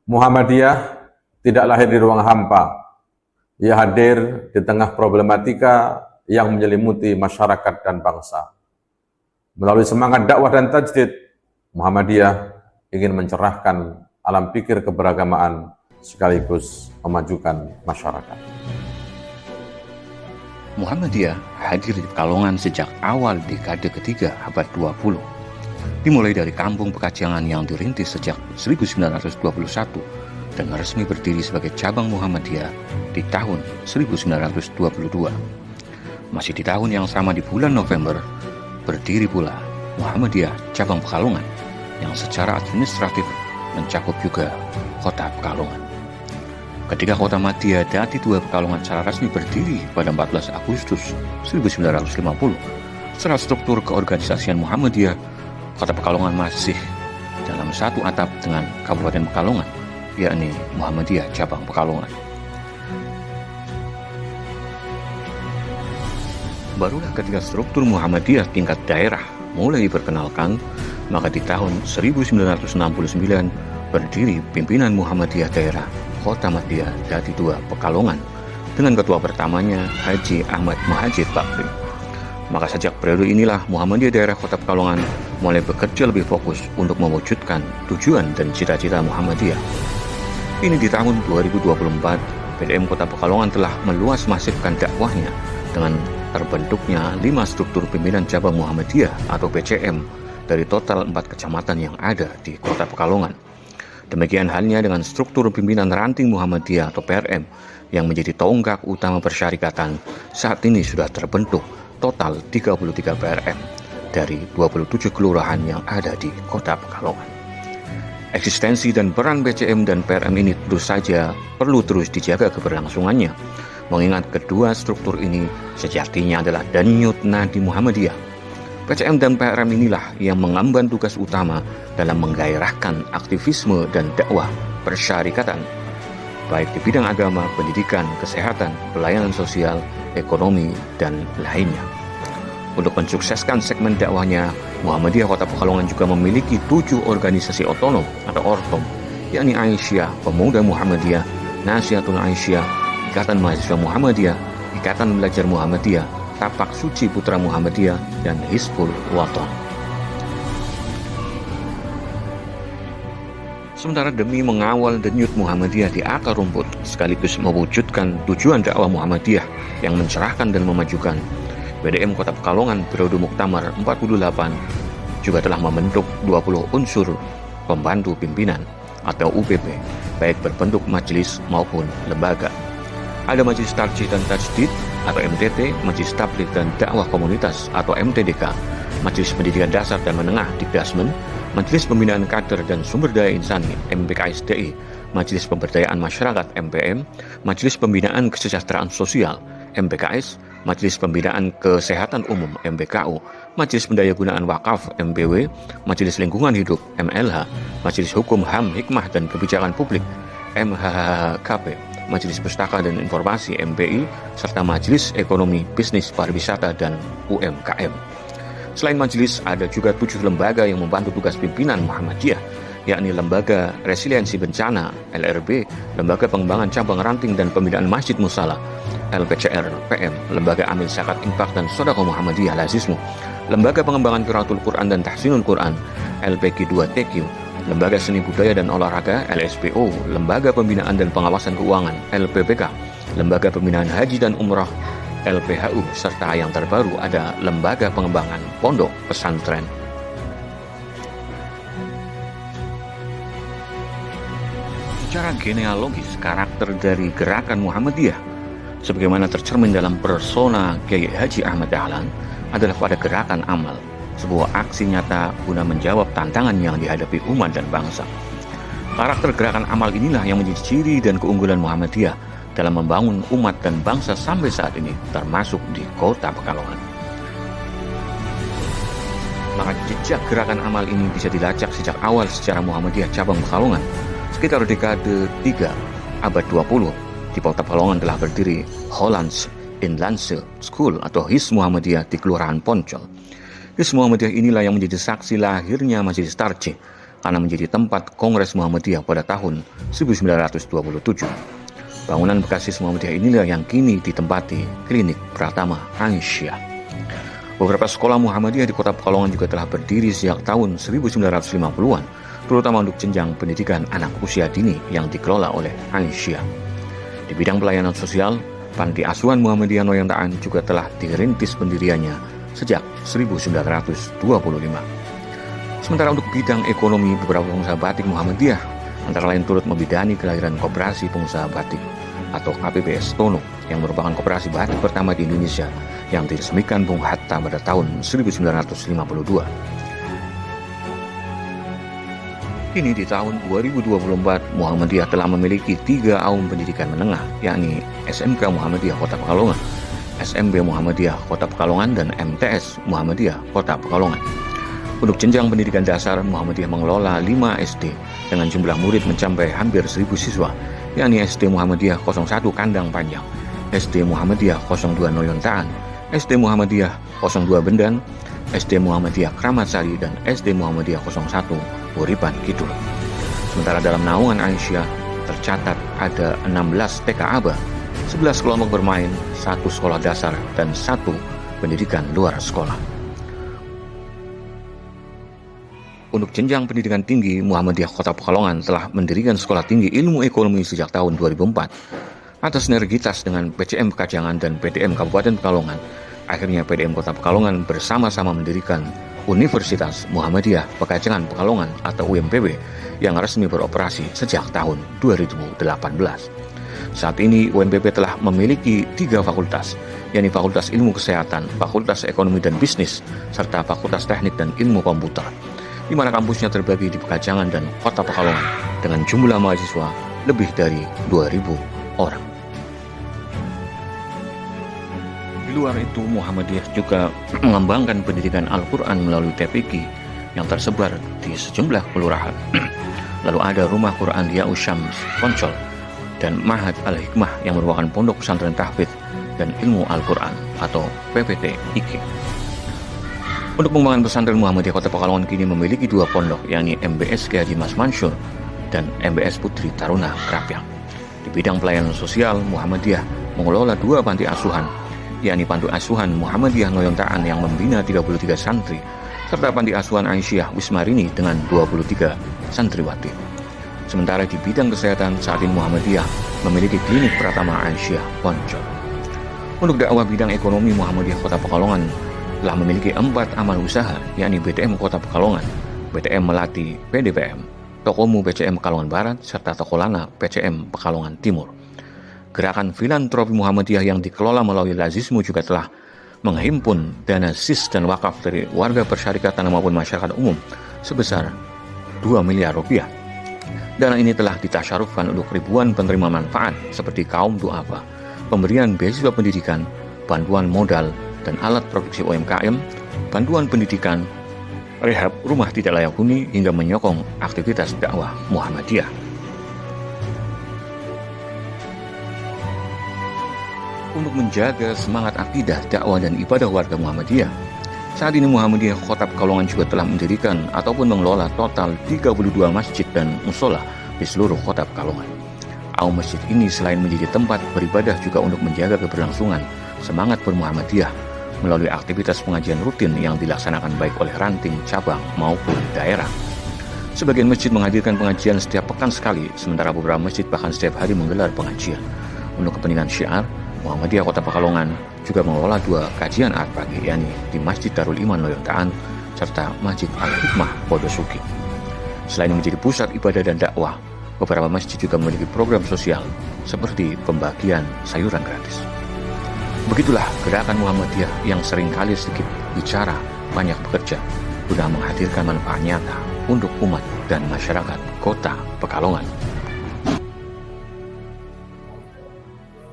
Muhammadiyah tidak lahir di ruang hampa. Ia hadir di tengah problematika yang menyelimuti masyarakat dan bangsa. Melalui semangat dakwah dan tajdid, Muhammadiyah ingin mencerahkan alam pikir keberagamaan sekaligus memajukan masyarakat. Muhammadiyah hadir di Pekalongan sejak awal dekade ketiga abad 20. Dimulai dari kampung Pekajangan yang dirintis sejak 1921 dan resmi berdiri sebagai cabang Muhammadiyah di tahun 1922. Masih di tahun yang sama di bulan November, berdiri pula Muhammadiyah cabang Pekalongan yang secara administratif mencakup juga kota Pekalongan. Ketika Kota Madya Dadi II Pekalongan secara resmi berdiri pada 14 Agustus 1950, secara struktur keorganisasian Muhammadiyah, Kota Pekalongan masih dalam satu atap dengan Kabupaten Pekalongan, yakni Muhammadiyah Cabang Pekalongan. Barulah ketika struktur Muhammadiyah tingkat daerah mulai diperkenalkan, maka di tahun 1969 berdiri pimpinan Muhammadiyah daerah Kota Madya Dadi II Pekalongan dengan ketua pertamanya Haji Ahmad Muhajir Bakri. Maka sejak periode inilah Muhammadiyah daerah Kota Pekalongan mulai bekerja lebih fokus untuk mewujudkan tujuan dan cita-cita Muhammadiyah. Ini di tahun 2024, PDM Kota Pekalongan telah meluas masifkan dakwahnya dengan terbentuknya 5 struktur pimpinan cabang Muhammadiyah atau PCM dari total 4 kecamatan yang ada di Kota Pekalongan. Demikian halnya dengan struktur pimpinan ranting Muhammadiyah atau PRM yang menjadi tonggak utama persyarikatan. Saat ini sudah terbentuk total 33 PRM dari 27 kelurahan yang ada di Kota Pekalongan. Eksistensi dan peran PCM dan PRM ini tentu saja perlu terus dijaga keberlangsungannya, mengingat kedua struktur ini sejatinya adalah denyut nadi Muhammadiyah. PCM dan PRM inilah yang mengemban tugas utama dalam menggairahkan aktivisme dan dakwah persyarikatan, baik di bidang agama, pendidikan, kesehatan, pelayanan sosial, ekonomi, dan lainnya. Untuk mensukseskan segmen dakwahnya, Muhammadiyah Kota Pekalongan juga memiliki 7 organisasi otonom atau ortom, yakni Aisyah, Pemuda Muhammadiyah, Nasihatul Aisyah, Ikatan Mahasiswa Muhammadiyah, Ikatan Belajar Muhammadiyah, Tapak Suci Putra Muhammadiyah, dan Hizbul Wathon. Sementara demi mengawal denyut Muhammadiyah di akar rumput sekaligus mewujudkan tujuan dakwah Muhammadiyah yang mencerahkan dan memajukan, PDM Kota Pekalongan periode Muktamar 48 juga telah membentuk 20 unsur pembantu pimpinan atau UPP, baik berbentuk majelis maupun lembaga. Ada Majelis Tarjih dan Tajdid atau MTT, Majelis Tabligh dan Dakwah Komunitas atau MTDK, Majelis Pendidikan Dasar dan Menengah Dikdasmen, Majelis Pembinaan Kader dan Sumber Daya Insani MPKSDI, Majelis Pemberdayaan Masyarakat MPM, Majelis Pembinaan Kesejahteraan Sosial MPKS, Majelis Pembinaan Kesehatan Umum MPKU, Majelis Pendayagunaan Wakaf MPW, Majelis Lingkungan Hidup MLH, Majelis Hukum HAM Hikmah dan Kebijakan Publik MHHKP, Majelis Pustaka dan Informasi MPI, serta Majelis Ekonomi, Bisnis, Pariwisata, dan UMKM. Selain majelis, ada juga 7 lembaga yang membantu tugas pimpinan Muhammadiyah, yakni Lembaga Resiliensi Bencana LRB, Lembaga Pengembangan Cabang Ranting dan Pembinaan Masjid Musala LPCR PM, Lembaga Amil Zakat Infak dan Sedekah Muhammadiyah Lazismu, Lembaga Pengembangan Qiraatul Quran dan Tahsinul Quran LPQ 2TQ, Lembaga Seni Budaya dan Olahraga LSPO, Lembaga Pembinaan dan Pengawasan Keuangan LPPK, Lembaga Pembinaan Haji dan Umrah LPHU, serta yang terbaru ada Lembaga Pengembangan Pondok Pesantren. Secara genealogis, karakter dari gerakan Muhammadiyah sebagaimana tercermin dalam persona Kiai Haji Ahmad Dahlan adalah pada gerakan amal, sebuah aksi nyata guna menjawab tantangan yang dihadapi umat dan bangsa. Karakter gerakan amal inilah yang menjadi ciri dan keunggulan Muhammadiyah dalam membangun umat dan bangsa sampai saat ini, termasuk di Kota Pekalongan. Maka jejak gerakan amal ini bisa dilacak sejak awal sejarah Muhammadiyah cabang Pekalongan. Sekitar dekade 3 abad 20, di Kota Pekalongan telah berdiri Hollands Inlandse School atau HIS Muhammadiyah di Kelurahan Poncol. HIS Muhammadiyah inilah yang menjadi saksi lahirnya Majelis Tarjih, karena menjadi tempat Kongres Muhammadiyah pada tahun 1927. Bangunan Bekassis Muhammadiyah inilah yang kini ditempati Klinik Pratama Aisyah. Beberapa sekolah Muhammadiyah di Kota Pekalongan juga telah berdiri sejak tahun 1950-an, terutama untuk jenjang pendidikan anak usia dini yang dikelola oleh Aisyah. Di bidang pelayanan sosial, Panti Asuhan Muhammadiyah Noyontaan juga telah dirintis pendiriannya sejak 1925. Sementara untuk bidang ekonomi, beberapa pengusaha batik Muhammadiyah antara lain turut membidani kelahiran Koperasi Pengusaha Batik atau KPBS Tono yang merupakan koperasi batik pertama di Indonesia yang diresmikan Bung Hatta pada tahun 1952. Kini di tahun 2024, Muhammadiyah telah memiliki 3 aum pendidikan menengah, yakni SMK Muhammadiyah Kota Pekalongan, SMB Muhammadiyah Kota Pekalongan, dan MTS Muhammadiyah Kota Pekalongan. Untuk jenjang pendidikan dasar, Muhammadiyah mengelola 5 SD dengan jumlah murid mencapai hampir 1.000 siswa, yakni SD Muhammadiyah 01 Kandang Panjang, SD Muhammadiyah 02 Noyontaan, SD Muhammadiyah 02 Bendan, SD Muhammadiyah Kramat Sari, dan SD Muhammadiyah 01 Uripan Kidul. Sementara dalam naungan Aisyah tercatat ada 16 TK Aba, 11 kelompok bermain, 1 sekolah dasar, dan 1 pendidikan luar sekolah. Untuk jenjang pendidikan tinggi, Muhammadiyah Kota Pekalongan telah mendirikan Sekolah Tinggi Ilmu Ekonomi sejak tahun 2004. Atas sinergitas dengan PCM Pekajangan dan PDM Kabupaten Pekalongan, akhirnya PDM Kota Pekalongan bersama-sama mendirikan Universitas Muhammadiyah Pekajangan Pekalongan atau UMPB yang resmi beroperasi sejak tahun 2018. Saat ini UMPB telah memiliki 3 fakultas, yakni Fakultas Ilmu Kesehatan, Fakultas Ekonomi dan Bisnis, serta Fakultas Teknik dan Ilmu Komputer, di mana kampusnya terbagi di Pekajangan dan Kota Pekalongan dengan jumlah mahasiswa lebih dari 2.000 orang. Di luar itu, Muhammadiyah juga mengembangkan pendidikan Al-Quran melalui TPQ yang tersebar di sejumlah kelurahan. Lalu ada Rumah Quran Ya'us Syams Poncol dan Mahad Al-Hikmah yang merupakan pondok pesantren tahfidz dan ilmu Al-Quran atau PPT IQ. Untuk pengembangan pesantren, Muhammadiyah Kota Pekalongan kini memiliki 2 pondok, yakni MBS Kiai Haji Mas Mansur dan MBS Putri Taruna Krapyak. Di bidang pelayanan sosial, Muhammadiyah mengelola 2 panti asuhan, yakni Panti Asuhan Muhammadiyah Noyontaan yang membina 33 santri, serta Panti Asuhan Aisyah Wismarini dengan 23 santriwati. Sementara di bidang kesehatan, saat ini Muhammadiyah memiliki Klinik Pratama Aisyah Poncol. Untuk dakwah bidang ekonomi, Muhammadiyah Kota Pekalongan telah memiliki 4 amal usaha, yakni BTM Kota Pekalongan, BTM Melati PDPM, Tokomu PCM Pekalongan Barat, serta Tokolana PCM Pekalongan Timur. Gerakan filantropi Muhammadiyah yang dikelola melalui Lazismu juga telah menghimpun dana SIS dan wakaf dari warga persyarikatan maupun masyarakat umum sebesar 2 miliar rupiah. Dana ini telah ditasyarufkan untuk ribuan penerima manfaat seperti kaum duafa, pemberian beasiswa pendidikan, bantuan modal dan alat produksi UMKM, bantuan pendidikan, rehab rumah tidak layak huni, hingga menyokong aktivitas dakwah Muhammadiyah. Untuk menjaga semangat akidah, dakwah, dan ibadah warga Muhammadiyah, saat ini Muhammadiyah Kota Pekalongan juga telah mendirikan ataupun mengelola total 32 masjid dan musola di seluruh Kota Pekalongan. Aum masjid ini selain menjadi tempat beribadah juga untuk menjaga keberlangsungan semangat bermuhammadiyah melalui aktivitas pengajian rutin yang dilaksanakan baik oleh ranting, cabang, maupun daerah. Sebagian masjid menghadirkan pengajian setiap pekan sekali, sementara beberapa masjid bahkan setiap hari menggelar pengajian. Untuk kepentingan syiar, Muhammadiyah Kota Pekalongan juga mengelola 2 kajian art pagi, yakni di Masjid Darul Iman Noyontaan serta Masjid Al-Hikmah Podosuki. Selain menjadi pusat ibadah dan dakwah, beberapa masjid juga memiliki program sosial seperti pembagian sayuran gratis. Begitulah gerakan Muhammadiyah yang seringkali sedikit bicara, banyak bekerja, guna menghadirkan manfaat nyata untuk umat dan masyarakat Kota Pekalongan.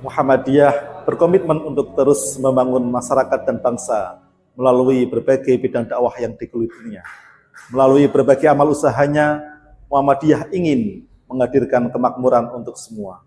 Muhammadiyah berkomitmen untuk terus membangun masyarakat dan bangsa melalui berbagai bidang dakwah yang digelutinya. Melalui berbagai amal usahanya, Muhammadiyah ingin menghadirkan kemakmuran untuk semua.